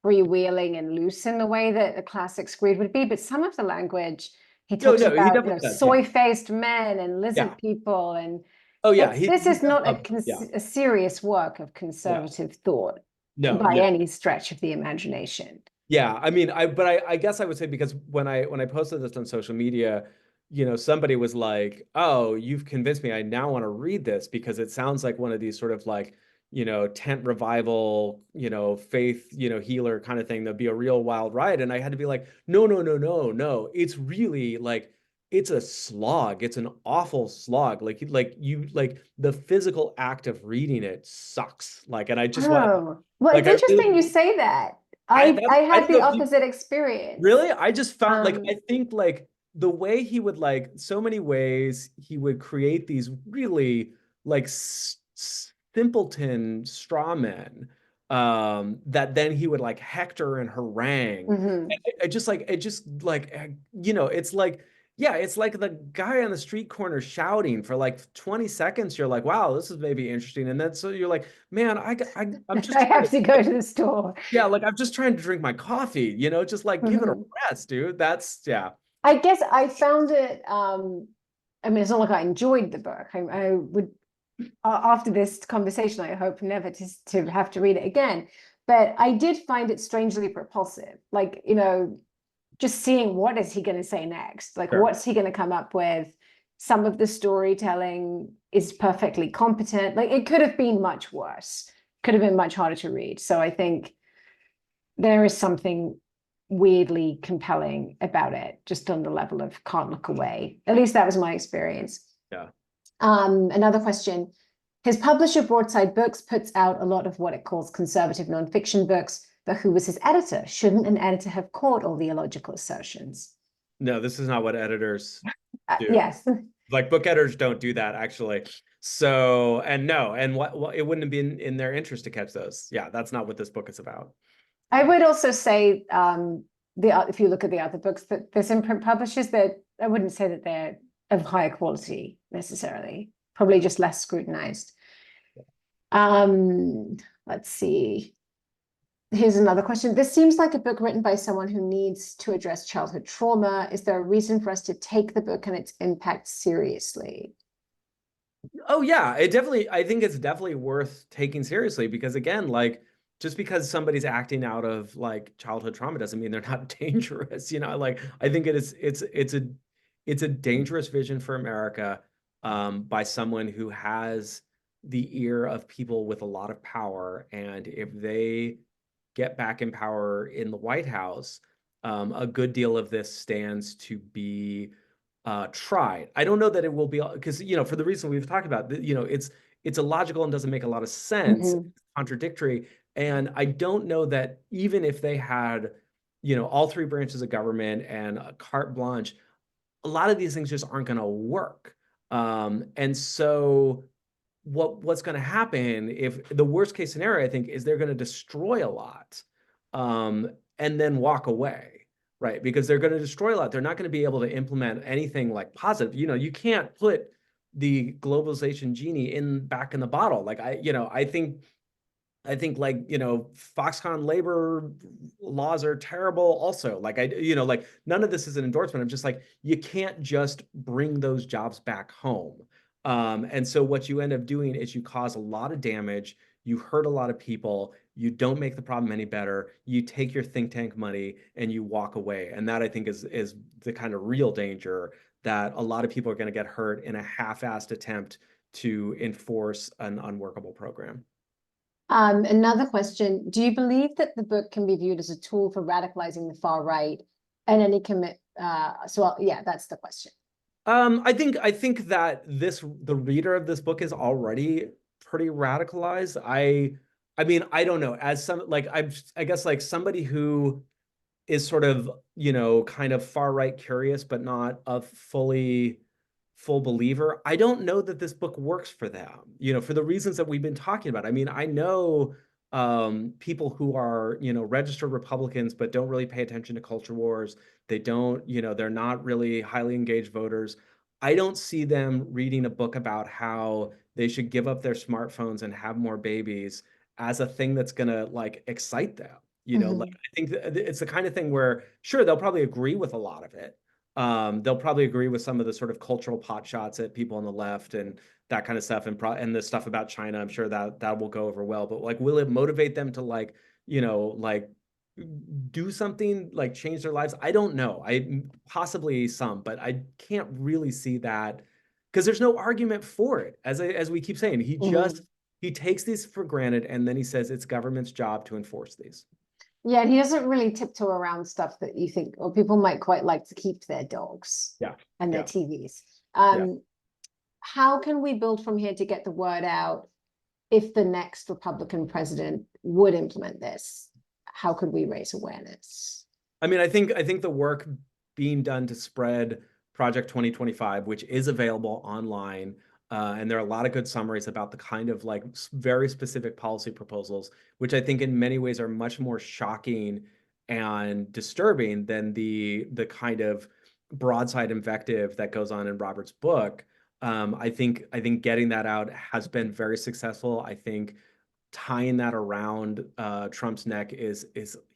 freewheeling and loose in the way that a classic screed would be, but some of the language he talks about, soy-faced men and lizard people, and this is not a serious work of conservative thought by any stretch of the imagination. Yeah, I mean, I guess I would say, because when I posted this on social media, somebody was like, "Oh, you've convinced me. I now want to read this because it sounds like one of these sort of like, tent revival, faith, healer kind of thing. That'd be a real wild ride." And I had to be like, no, no, no, no, no. It's really like, it's a slog. It's an awful slog. Like the physical act of reading it sucks. Like, and I just well, it's interesting you say that. I had the opposite experience. Really? I just found I think like the way he would, like, so many ways he would create these really like simpleton straw men, that then he would like hector and harangue. Mhm. It's like, yeah, it's like the guy on the street corner shouting for like 20 seconds. You're like, wow, this is maybe interesting. And then so you're like, man, I'm just I trying have to, to go to the store. yeah, like I'm just trying to drink my coffee, just like give it a Mhm. rest, dude. That's, yeah. I guess I found it. I mean, it's not like I enjoyed the book. I would, after this conversation, I hope never to have to read it again. But I did find it strangely propulsive. Like, just seeing what is he going to say next? Like, Sure. what's he going to come up with? Some of the storytelling is perfectly competent. Like, it could have been much worse. Could have been much harder to read. So I think there is something weirdly compelling about it, just on the level of can't look away. At least that was my experience. Yeah. Another question. His publisher, Broadside Books, puts out a lot of what it calls conservative nonfiction books, but who was his editor? Shouldn't an editor have caught all the illogical assertions? No, this is not what editors do. Yes. Like book editors don't do that actually. So, and no, and what it wouldn't have been in their interest to catch those. Yeah, that's not what this book is about. I would also say, if you look at the other books, that there's imprint publishers that I wouldn't say that they're of higher quality necessarily, probably just less scrutinized. Let's see. Here's another question. This seems like a book written by someone who needs to address childhood trauma. Is there a reason for us to take the book and its impact seriously? Oh yeah, I think it's definitely worth taking seriously because again, like just because somebody's acting out of like childhood trauma doesn't mean they're not dangerous. Like I think it's a dangerous vision for America by someone who has the ear of people with a lot of power. And if they get back in power in the White House, a good deal of this stands to be tried. I don't know that it will be because for the reason we've talked about, it's illogical and doesn't make a lot of sense, contradictory, and I don't know that even if they had all three branches of government and a carte blanche, a lot of these things just aren't going to work. And so what's going to happen if the worst case scenario, I think, is they're going to destroy a lot and then walk away, right? Because they're going to destroy a lot. They're not going to be able to implement anything like positive. You can't put the globalization genie back in the bottle. Like I think like, Foxconn labor laws are terrible also. Like like none of this is an endorsement. I'm just like, you can't just bring those jobs back home. And so what you end up doing is you cause a lot of damage, you hurt a lot of people, you don't make the problem any better, you take your think tank money and you walk away. And that I think is the kind of real danger, that a lot of people are going to get hurt in a half-assed attempt to enforce an unworkable program. Another question. Do you believe that the book can be viewed as a tool for radicalizing the far right and any commit? Yeah, that's the question. I think that the reader of this book is already pretty radicalized. I mean, I don't know. As some like I guess like somebody who is sort of, kind of far right curious, but not a full believer. I don't know that this book works for them, for the reasons that we've been talking about. I mean, I know people who are, registered Republicans, but don't really pay attention to culture wars. They don't, they're not really highly engaged voters. I don't see them reading a book about how they should give up their smartphones and have more babies as a thing that's going to like excite them. Like I think it's the kind of thing where sure, they'll probably agree with a lot of it. They'll probably agree with some of the sort of cultural pot shots at people on the left and that kind of stuff, and the stuff about China. I'm sure that will go over well. But like, will it motivate them to like, like do something, like change their lives? I don't know. I possibly some, but I can't really see that because there's no argument for it. As we keep saying, he takes these for granted, and then he says it's government's job to enforce these. Yeah, and he doesn't really tiptoe around stuff that you think, or people might quite like to keep their dogs and their TVs. How can we build from here to get the word out if the next Republican president would implement this? How could we raise awareness? I mean, I think the work being done to spread Project 2025, which is available online, And there are a lot of good summaries about the kind of like very specific policy proposals, which I think in many ways are much more shocking and disturbing than the kind of broadside invective that goes on in Robert's book. I think getting that out has been very successful. I think tying that around Trump's neck is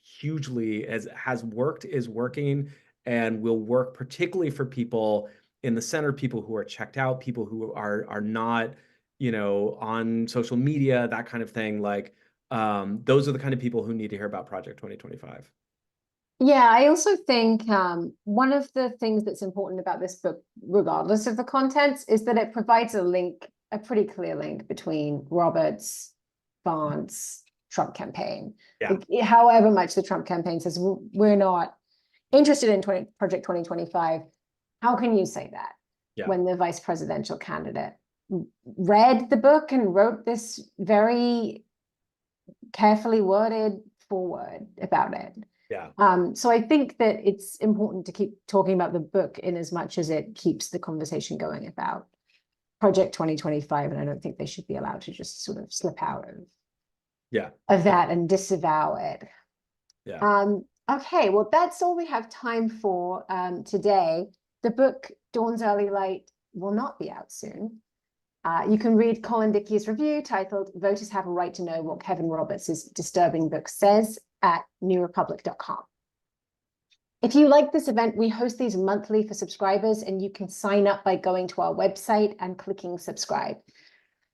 hugely has worked, is working, and will work particularly for people in the center, people who are checked out, people who are not, on social media, that kind of thing. Like those are the kind of people who need to hear about Project 2025. Yeah, I also think one of the things that's important about this book, regardless of the contents, is that it provides a pretty clear link between Roberts, Vance, Trump campaign. Yeah. However much the Trump campaign says we're not interested in Project 2025, how can you say that when the vice presidential candidate read the book and wrote this very carefully worded foreword about it? Yeah. So I think that it's important to keep talking about the book in as much as it keeps the conversation going about Project 2025, and I don't think they should be allowed to just sort of slip out of that and disavow it. Yeah. Okay, well, that's all we have time for today. The book Dawn's Early Light will not be out soon. You can read Colin Dickey's review titled "Voters Have a Right to Know What Kevin Roberts' Disturbing Book Says" at newrepublic.com. If you like this event, we host these monthly for subscribers, and you can sign up by going to our website and clicking subscribe.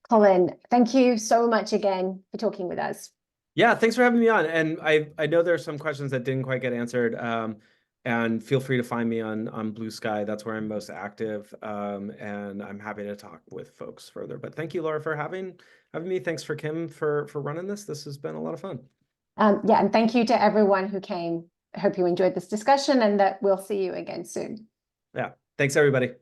Colin, thank you so much again for talking with us. Yeah, thanks for having me on. And I know there are some questions that didn't quite get answered. And feel free to find me on Blue Sky. That's where I'm most active. And I'm happy to talk with folks further. But thank you, Laura, for having me. Thanks for Kim for running this. This has been a lot of fun. Yeah, and thank you to everyone who came. I hope you enjoyed this discussion, and that we'll see you again soon. Yeah, thanks, everybody.